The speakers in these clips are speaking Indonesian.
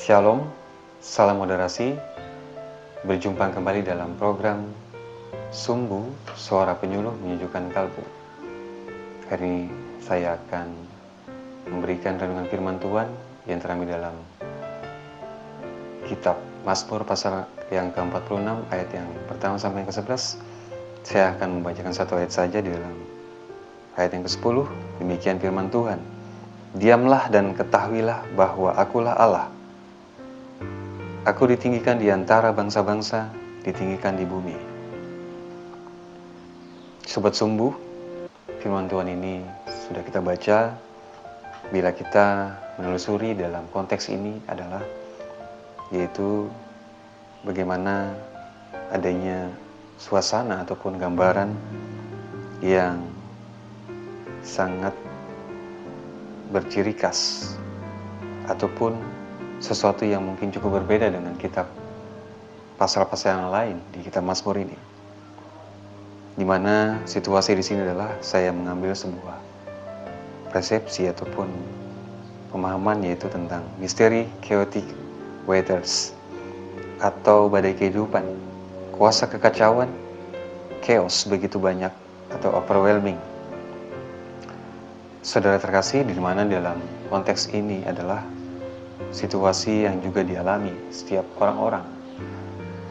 Shalom, salam moderasi. Berjumpa kembali dalam program Sumbu, Suara Penyuluh Menyejukkan Kalbu. Hari ini saya akan memberikan renungan firman Tuhan yang terambil dalam kitab Mazmur pasal yang ke-46 ayat yang pertama sampai yang ke-11. Saya akan membacakan satu ayat saja di dalam ayat yang ke-10. Demikian firman Tuhan. Diamlah dan ketahuilah bahwa akulah Allah. Aku ditinggikan di antara bangsa-bangsa, ditinggikan di bumi. Sobat Sumbu, firman Tuhan ini sudah kita baca. Bila kita menelusuri dalam konteks ini adalah yaitu bagaimana adanya suasana ataupun gambaran yang sangat berciri khas ataupun sesuatu yang mungkin cukup berbeda dengan kitab pasal-pasal yang lain di kitab Mazmur ini. Di mana situasi di sini adalah saya mengambil sebuah persepsi ataupun pemahaman yaitu tentang misteri chaotic waters atau badai kehidupan, kuasa kekacauan, chaos begitu banyak atau overwhelming. Saudara terkasih, di mana dalam konteks ini adalah situasi yang juga dialami setiap orang-orang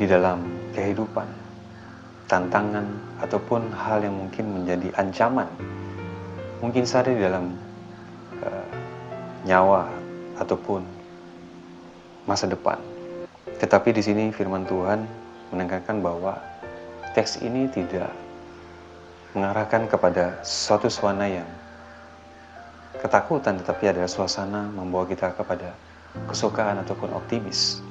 di dalam kehidupan, tantangan ataupun hal yang mungkin menjadi ancaman, mungkin saja di dalam nyawa ataupun masa depan. Tetapi di sini firman Tuhan menekankan bahwa teks ini tidak mengarahkan kepada suatu suasana yang ketakutan, tetapi adalah suasana membawa kita kepada kesukaan ataupun optimis.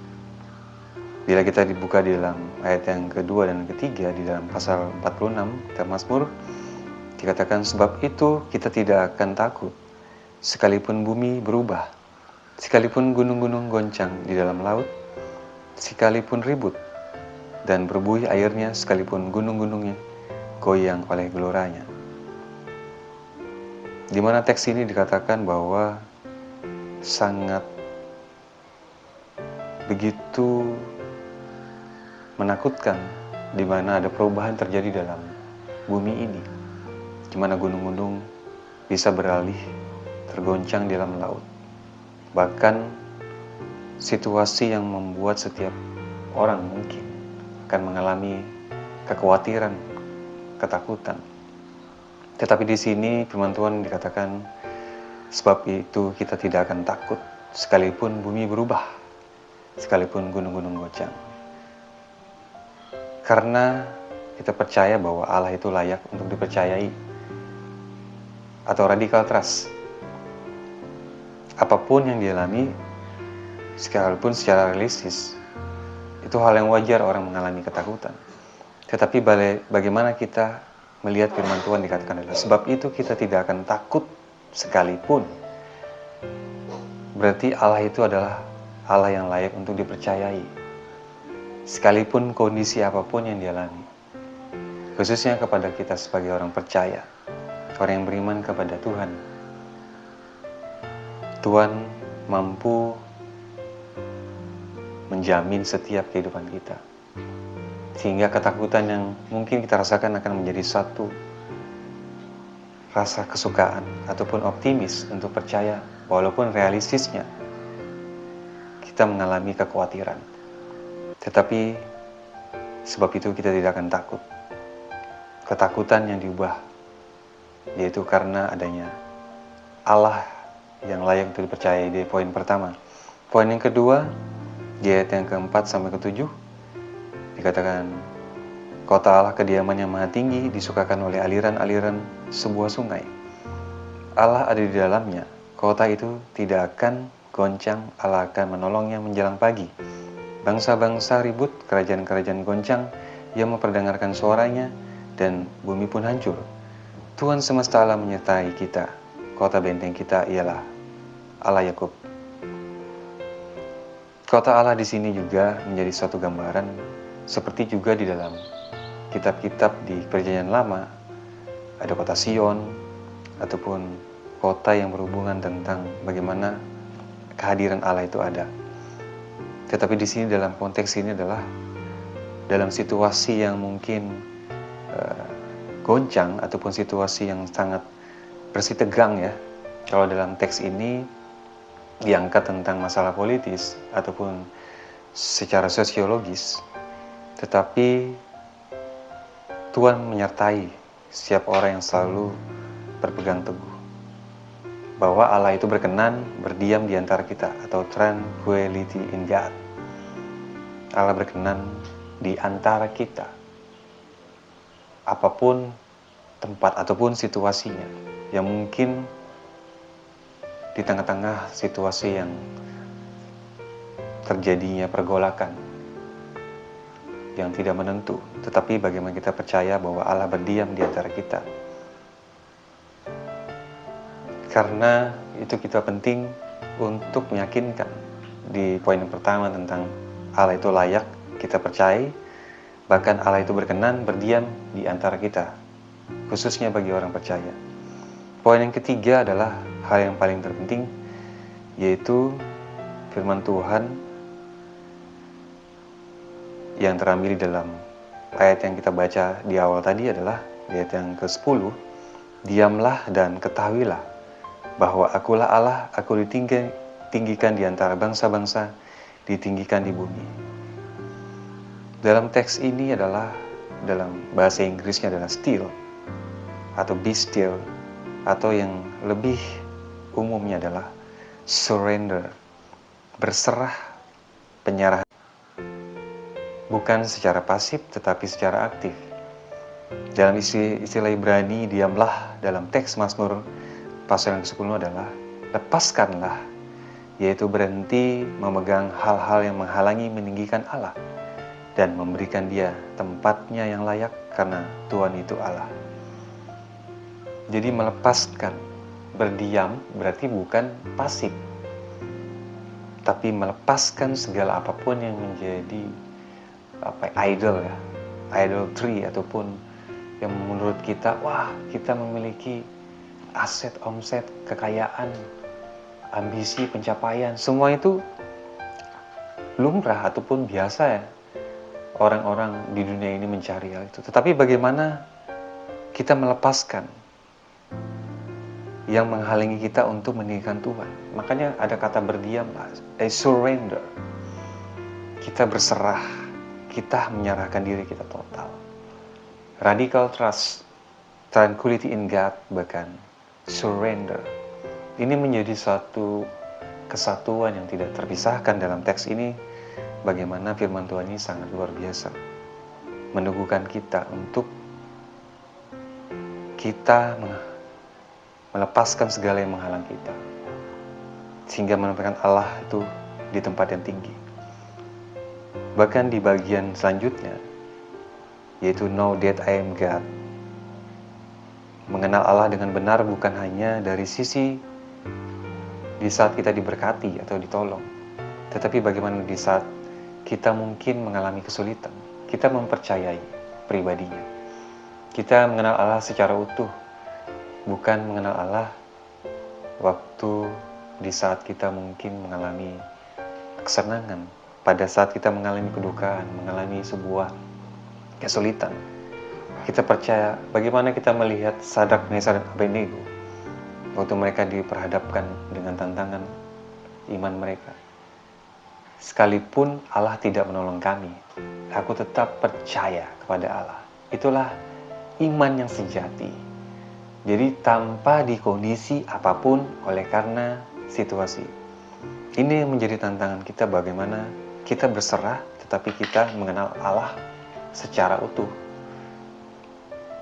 Bila kita dibuka di dalam ayat yang kedua dan ketiga di dalam pasal 46 kitab Mazmur, dikatakan sebab itu kita tidak akan takut sekalipun bumi berubah, sekalipun gunung-gunung goncang di dalam laut, sekalipun ribut dan berbuih airnya, sekalipun gunung-gunungnya goyang oleh geloranya. Di mana teks ini dikatakan bahwa sangat begitu menakutkan, di mana ada perubahan terjadi dalam bumi ini, di mana gunung-gunung bisa beralih tergoncang di dalam laut. Bahkan situasi yang membuat setiap orang mungkin akan mengalami kekhawatiran, ketakutan. Tetapi di sini firman Tuhan dikatakan sebab itu kita tidak akan takut sekalipun bumi berubah, sekalipun gunung-gunung goncang. Karena kita percaya bahwa Allah itu layak untuk dipercayai, atau radical trust. Apapun yang dialami, sekalipun secara realistis, itu hal yang wajar orang mengalami ketakutan. Tetapi bagaimana kita melihat firman Tuhan dikatakan adalah sebab itu kita tidak akan takut sekalipun. Berarti Allah itu adalah Allah yang layak untuk dipercayai, sekalipun kondisi apapun yang dialami. Khususnya kepada kita sebagai orang percaya, orang yang beriman kepada Tuhan. Tuhan mampu menjamin setiap kehidupan kita. Sehingga ketakutan yang mungkin kita rasakan akan menjadi satu rasa kesukaan ataupun optimis untuk percaya walaupun realistisnya kita mengalami kekhawatiran. Tetapi sebab itu kita tidak akan takut. Ketakutan yang diubah yaitu karena adanya Allah yang layak untuk dipercayai di poin pertama. Poin yang kedua di ayat yang ke-4 sampai ke-7 dikatakan kota Allah kediaman yang maha tinggi, disukakan oleh aliran-aliran sebuah sungai. Allah ada di dalamnya, kota itu tidak akan goncang, Allah akan menolongnya menjelang pagi. Bangsa-bangsa ribut, kerajaan-kerajaan goncang, ia memperdengarkan suaranya, dan bumi pun hancur. Tuhan semesta alam menyertai kita, kota benteng kita ialah Allah Yakub. Kota Allah di sini juga menjadi suatu gambaran, seperti juga di dalam kitab-kitab di Perjanjian Lama, ada kota Sion, ataupun kota yang berhubungan tentang bagaimana kehadiran Allah itu ada. Tetapi di sini dalam konteks ini adalah dalam situasi yang mungkin goncang ataupun situasi yang sangat bersitegang ya. Kalau dalam teks ini diangkat tentang masalah politis ataupun secara sosiologis, tetapi Tuhan menyertai setiap orang yang selalu berpegang teguh bahwa Allah itu berkenan berdiam di antara kita, atau tranquility in God. Allah berkenan di antara kita, apapun tempat ataupun situasinya, yang mungkin di tengah-tengah situasi yang terjadinya pergolakan yang tidak menentu, tetapi bagaimana kita percaya bahwa Allah berdiam di antara kita. Karena itu kita penting untuk meyakinkan di poin yang pertama tentang Allah itu layak kita percaya, bahkan Allah itu berkenan berdiam di antara kita, khususnya bagi orang percaya. Poin yang ketiga adalah hal yang paling terpenting, yaitu firman Tuhan yang terambil dalam ayat yang kita baca di awal tadi adalah ayat yang ke-10. Diamlah dan ketahuilah bahwa akulah Allah, aku ditinggikan di antara bangsa-bangsa, ditinggikan di bumi. Dalam teks ini adalah, dalam bahasa Inggrisnya adalah still, atau be still, atau yang lebih umumnya adalah surrender, berserah, penyerahan. Bukan secara pasif, tetapi secara aktif. Dalam istilah Ibrani, diamlah dalam teks Mazmur pasal yang ke-10 adalah lepaskanlah, yaitu berhenti memegang hal-hal yang menghalangi meninggikan Allah dan memberikan dia tempatnya yang layak, karena Tuhan itu Allah. Jadi melepaskan, berdiam berarti bukan pasif, tapi melepaskan segala apapun yang menjadi idol ya, idolatry, ataupun yang menurut kita, wah kita memiliki aset, omset, kekayaan, ambisi, pencapaian, semua itu lumrah ataupun biasa ya, orang-orang di dunia ini mencari hal itu. Tetapi bagaimana kita melepaskan yang menghalangi kita untuk meninggikan Tuhan? Makanya ada kata berdiam, surrender. Kita berserah, kita menyerahkan diri kita total. Radical trust, tranquility in God, bahkan surrender. Ini menjadi suatu kesatuan yang tidak terpisahkan dalam teks ini. Bagaimana firman Tuhan ini sangat luar biasa, meneguhkan kita untuk kita melepaskan segala yang menghalang kita, sehingga menempatkan Allah itu di tempat yang tinggi. Bahkan di bagian selanjutnya, yaitu know that I am God. Mengenal Allah dengan benar bukan hanya dari sisi di saat kita diberkati atau ditolong, tetapi bagaimana di saat kita mungkin mengalami kesulitan, kita mempercayai pribadinya. Kita mengenal Allah secara utuh, bukan mengenal Allah waktu di saat kita mungkin mengalami kesenangan, pada saat kita mengalami kedukaan, mengalami sebuah kesulitan. Kita percaya bagaimana kita melihat Sadrak, Mesar, dan Abednego waktu mereka diperhadapkan dengan tantangan iman mereka. Sekalipun Allah tidak menolong kami, aku tetap percaya kepada Allah. Itulah iman yang sejati. Jadi tanpa dikondisi apapun oleh karena situasi. Ini yang menjadi tantangan kita, bagaimana kita berserah tetapi kita mengenal Allah secara utuh.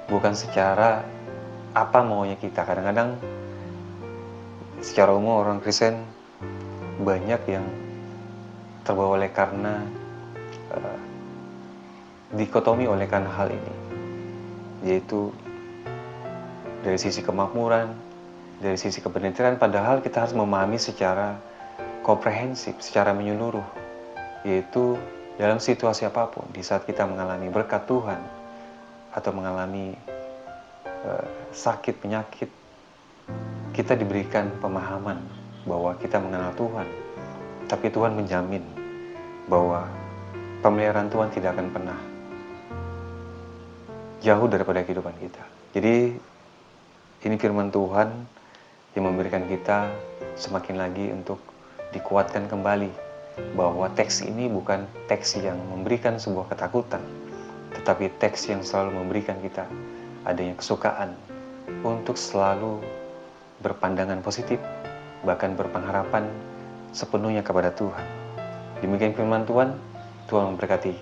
Bukan secara apa maunya kita. Kadang-kadang secara umum orang Kristen banyak yang terbawa oleh karena dikotomi oleh karena hal ini, yaitu dari sisi kemakmuran, dari sisi kebenaran, padahal kita harus memahami secara komprehensif, secara menyeluruh, yaitu dalam situasi apapun, di saat kita mengalami berkat Tuhan atau mengalami sakit, penyakit, kita diberikan pemahaman bahwa kita mengenal Tuhan, tapi Tuhan menjamin bahwa pemeliharaan Tuhan tidak akan pernah jauh daripada kehidupan kita. Jadi ini firman Tuhan yang memberikan kita semakin lagi untuk dikuatkan kembali bahwa teks ini bukan teks yang memberikan sebuah ketakutan, tetapi teks yang selalu memberikan kita adanya kesukaan untuk selalu berpandangan positif, bahkan berpengharapan sepenuhnya kepada Tuhan. Demikian firman Tuhan, Tuhan memberkati.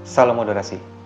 Salam moderasi.